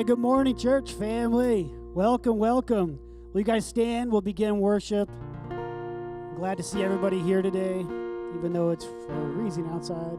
Hey, good morning, church family. Welcome, welcome. Will you guys stand? We'll begin worship. Glad to see everybody here today, even though it's freezing outside.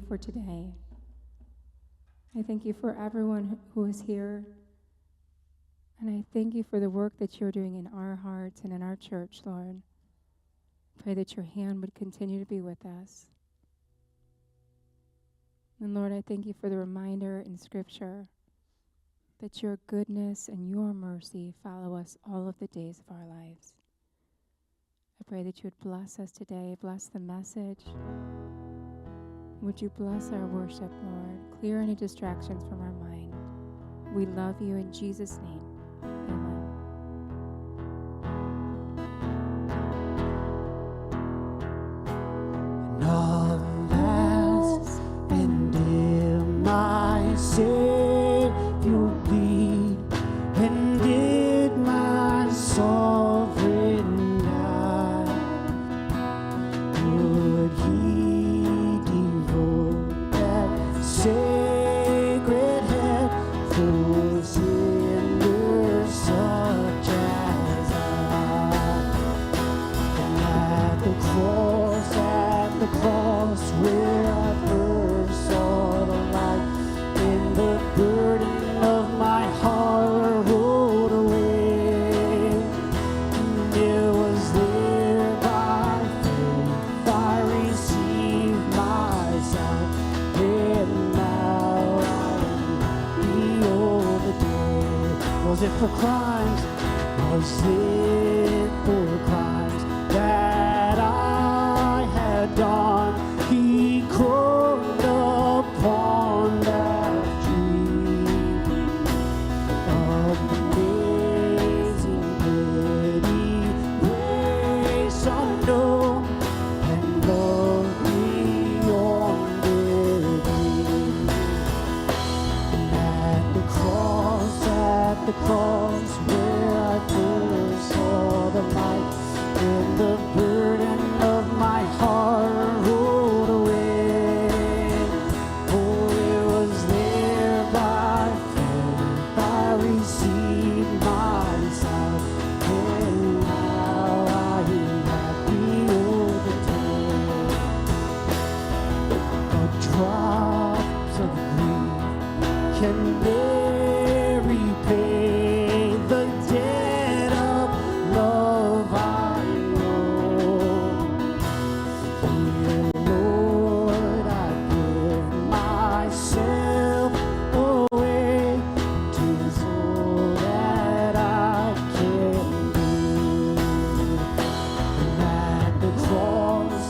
For today. I thank you for everyone who is here, and I thank you for the work that you're doing in our hearts and in our church, Lord. Pray that your hand would continue to be with us. And Lord, I thank you for the reminder in Scripture that your goodness and your mercy follow us all of the days of our lives. I pray that you would bless us today, bless the message. Would you bless our worship, Lord? Clear any distractions from our mind. We love you in Jesus' name. Amen. And all last and in my Savior bleed, and did my sovereign die, would he sacred head for sinner Was it for crimes? Was it for crimes that I had done? He croaked upon that tree. Amazing pity, grace unknown, and love beyond belief. At the cross, where I first saw the light, and the burden of my heart rolled away. Oh, it was there by faith I received my sight, and now I am happy all the day. The drops of grief can never repay the debt of love I know. Dear Lord, I give myself away. 'Tis all that I can do. And at the cross,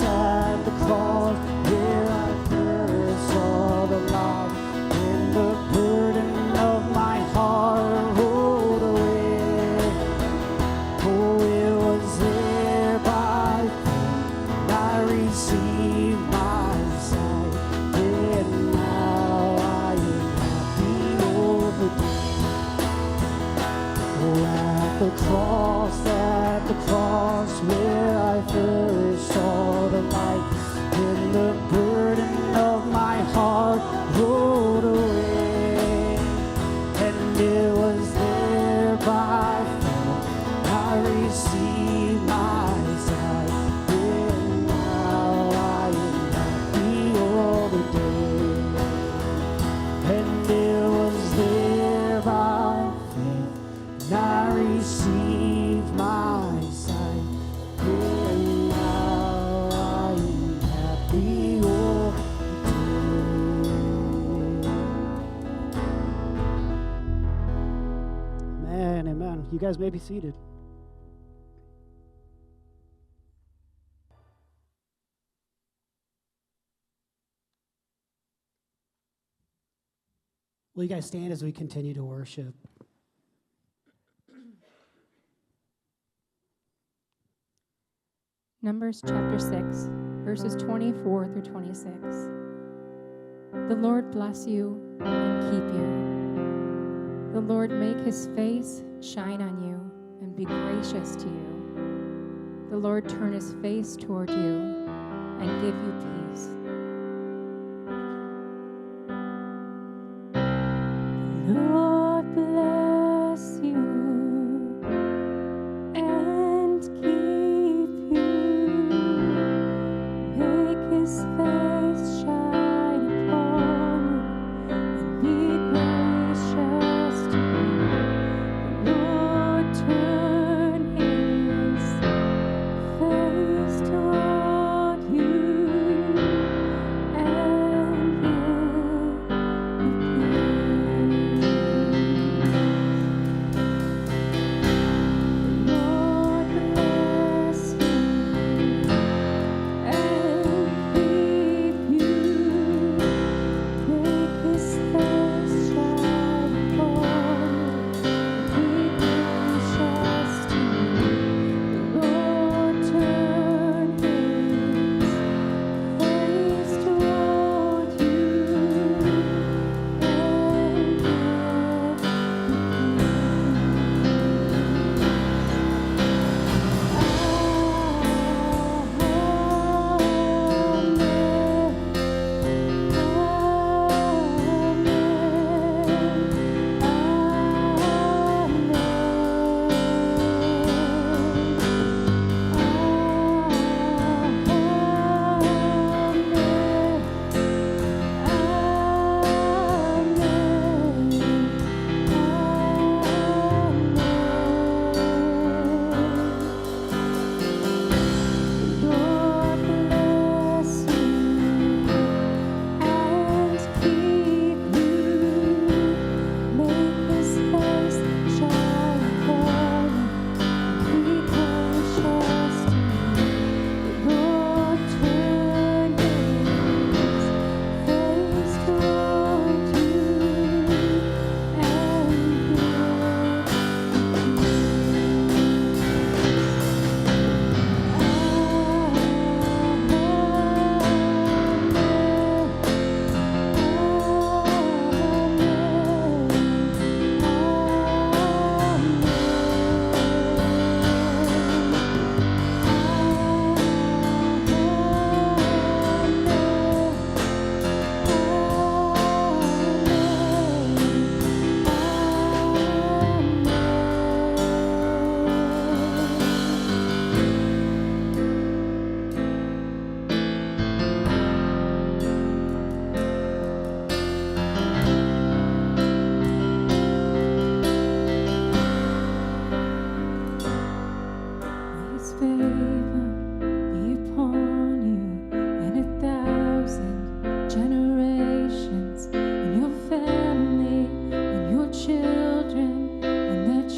where I first saw the light, and the burden of my heart rolled away. Oh, it was there by faith I received my sight, and now I am happy all the day. Oh, at the cross, where I first saw the light, and the burden of my heart rolled away. And it was there by faith I received my sight, and now I am happy all the day. And it was there by faith I received my sight, and now I am happy all the day. Amen, amen. You guys may be seated. Will you guys stand as we continue to worship? Numbers chapter 6, verses 24 through 26. The Lord bless you and keep you. The Lord make his face shine on you and be gracious to you. The Lord turn his face toward you and give you peace. Lord bless you and keep you. Make his face shine upon you and be gracious to you. The Lord turn his face toward you and give you peace.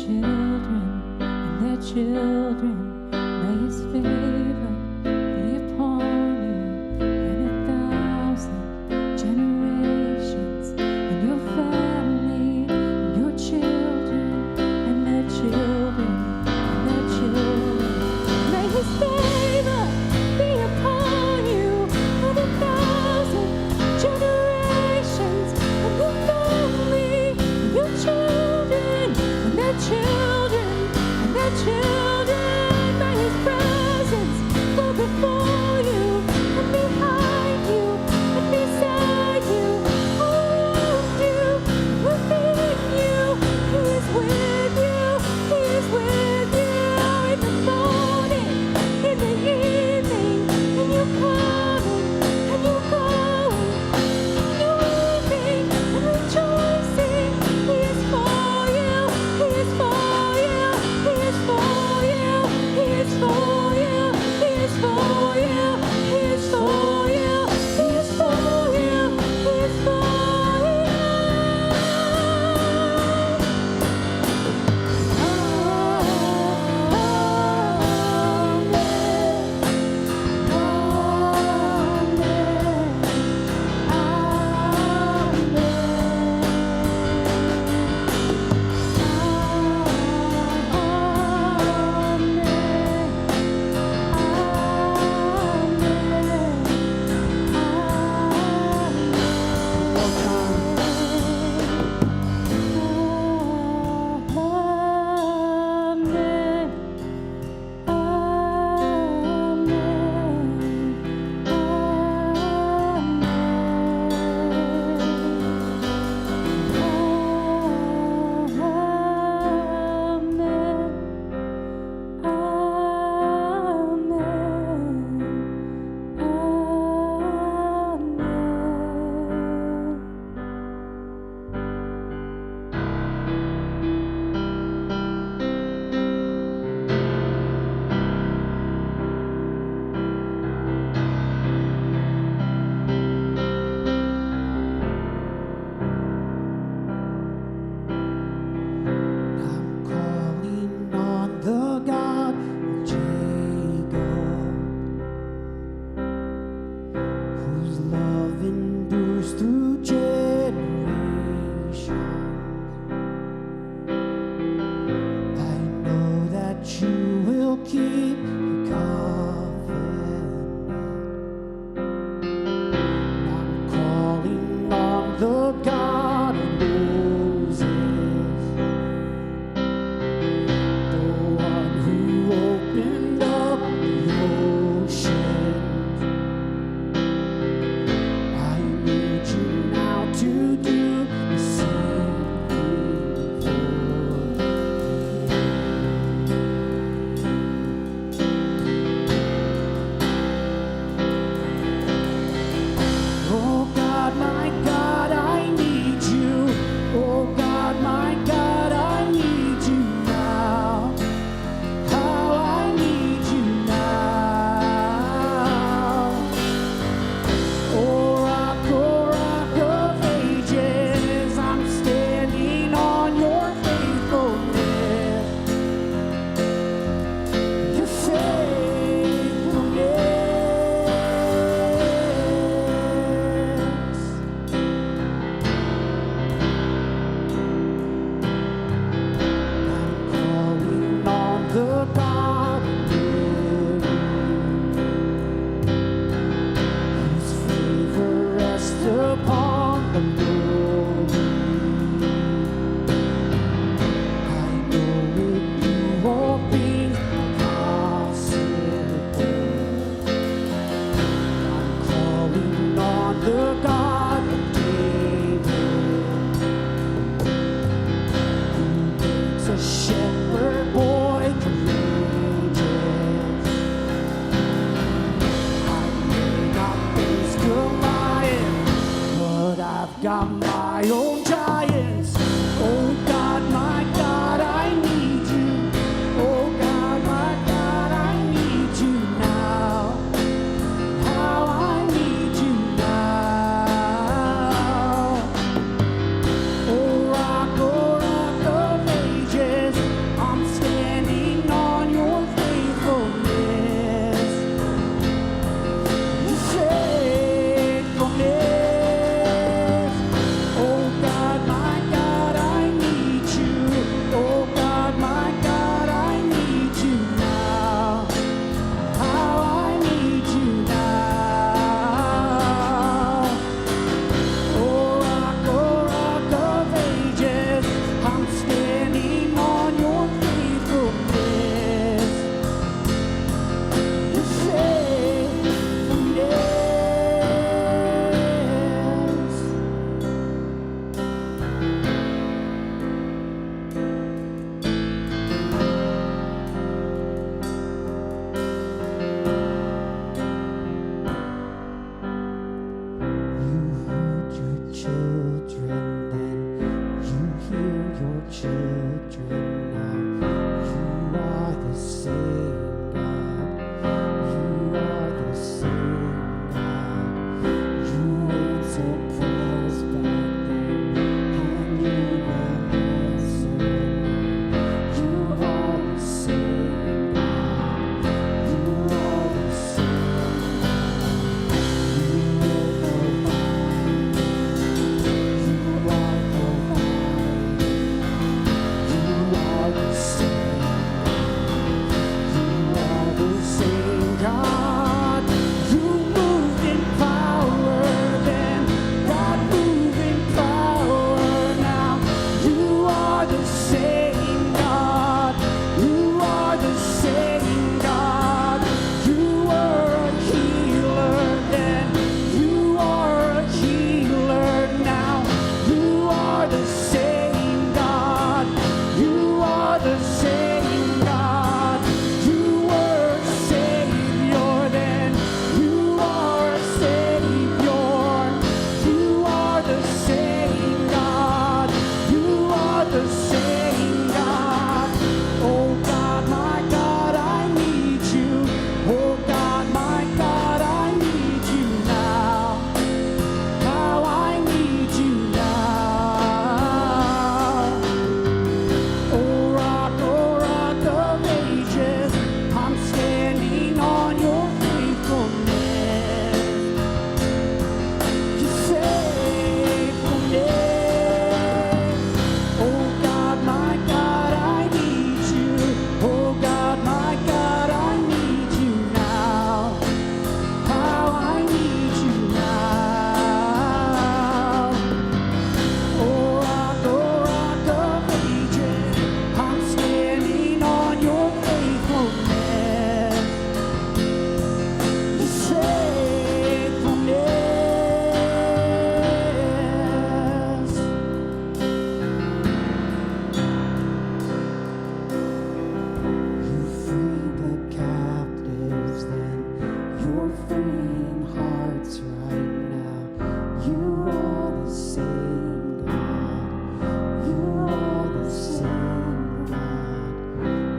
children and their children. May His favor be upon you and 1,000 generations, and your family, and your children and their children and their children. May His favor be upon you and 1,000 generations, and your family, and your children and their children and their children. May His presence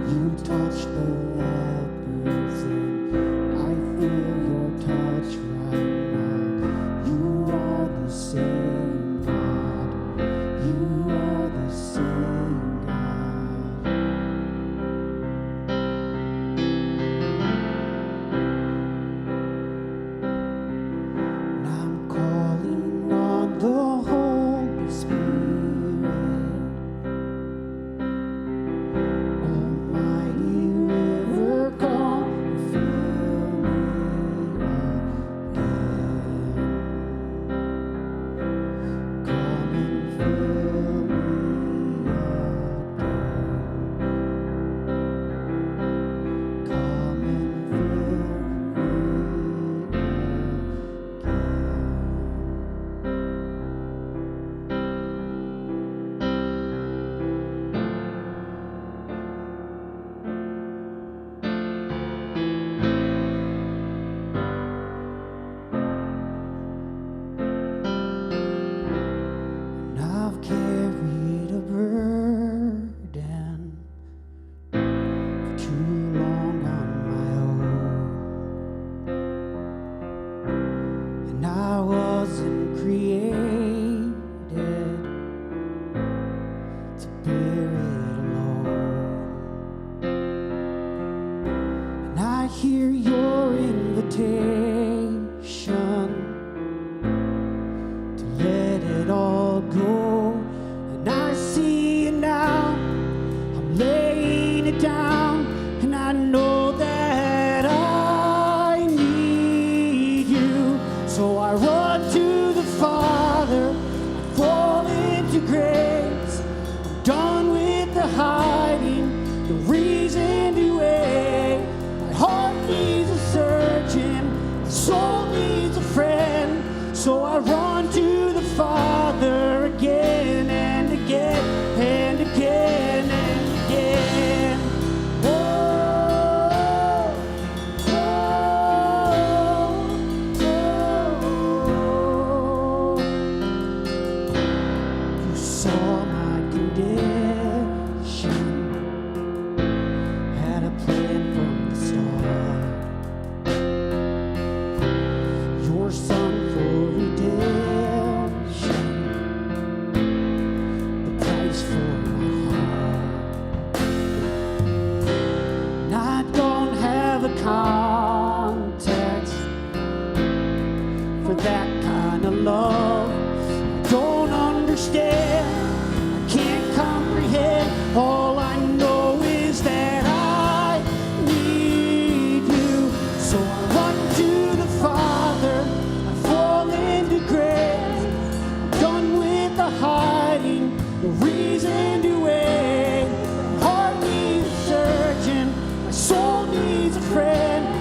You touch the lepers, and I feel your touch right now. You are the same God. You are the same God. And I'm calling on the Holy Spirit. Almighty river, come and fill me again. Come and fill me again. Come and fill And I've carried a burden for too long on my own. And I wasn't created to bear it alone. And I hear your invitation to let it all go. And I see it now. I'm laying it down, and I know that I need you. So I run to the Father, I fall into grace. I'm done with the hiding, the reason to wait. My heart needs a surgeon, my soul needs a friend. So I run to the Father again and again and again and again. Oh, oh, oh. You saw my condition, had a plan from the start. Your Son for redemption, the price for my heart. And I don't have a context for that kind of love. I don't understand, I can't comprehend. All I know is that I need you. So I run to the Father, I fall into grace. I'm done with the hiding, the reason to wait. My heart needs a surgeon, my soul needs a friend.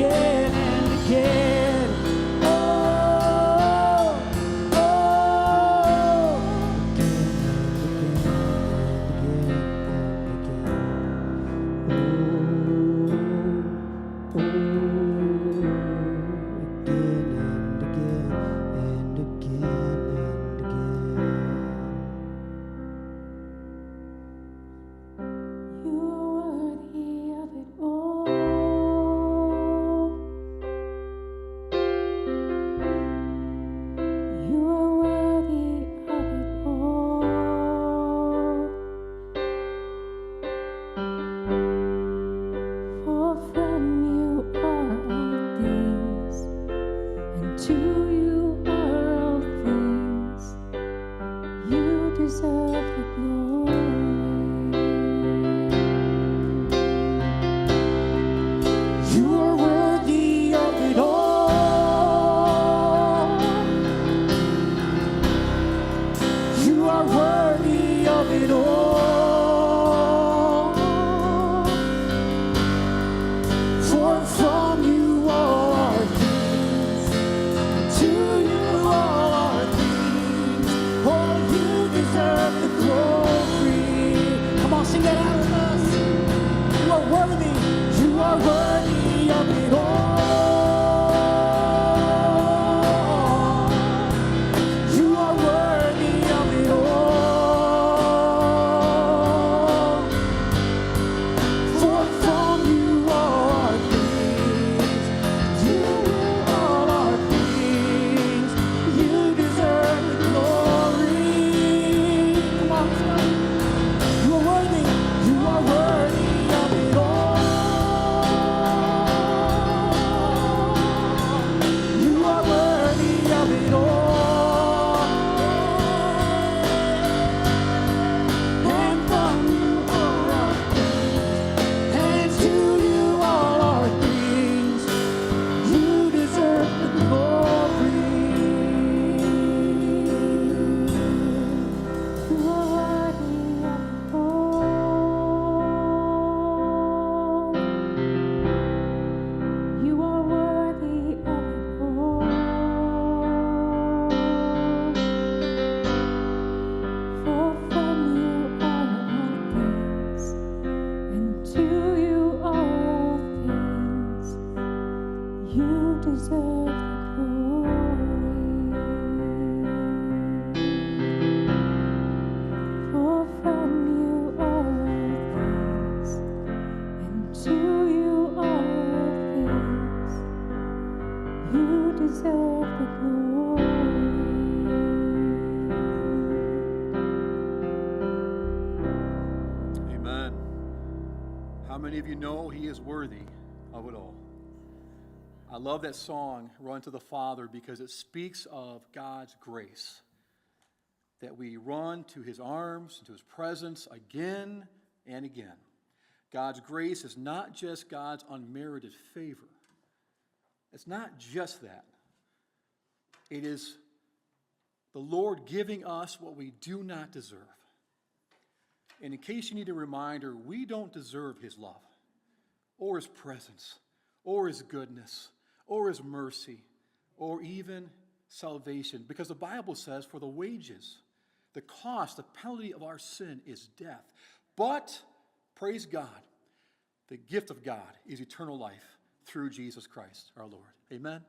again and again. Oh, oh, again and again and again and again. Oh, again and again and again and again. You are worthy of it all. You are worthy of it all. For from you are all things, and to you are all things. You deserve the glory. You are worthy of it all. You are worthy of it all. For from you all are things, to you all are things. Oh, you deserve the glory. Come on, sing that out with us. You are worthy. You are worthy of it all. You are worthy of it all. For from you all are things. You all are things. You deserve the glory. Come on, let's go. You are worthy. You are worthy of it all. You are worthy of it all. And from you all are things, and to you all are things. You deserve the glory. You are worthy of it all. You are worthy of it all. For from you are all things, and to you are all things. You deserve the glory. For from you are all things, and to you are all things. You deserve the glory. Amen. How many of you know he is worthy of it all? I love that song, Run to the Father, because it speaks of God's grace. That we run to his arms, to his presence again and again. God's grace is not just God's unmerited favor. It's not just that. It is the Lord giving us what we do not deserve. And in case you need a reminder, we don't deserve his love, or his presence, or his goodness, or his mercy, or even salvation. Because the Bible says, for the wages, the cost, the penalty of our sin is death. But, praise God, the gift of God is eternal life through Jesus Christ our Lord. Amen.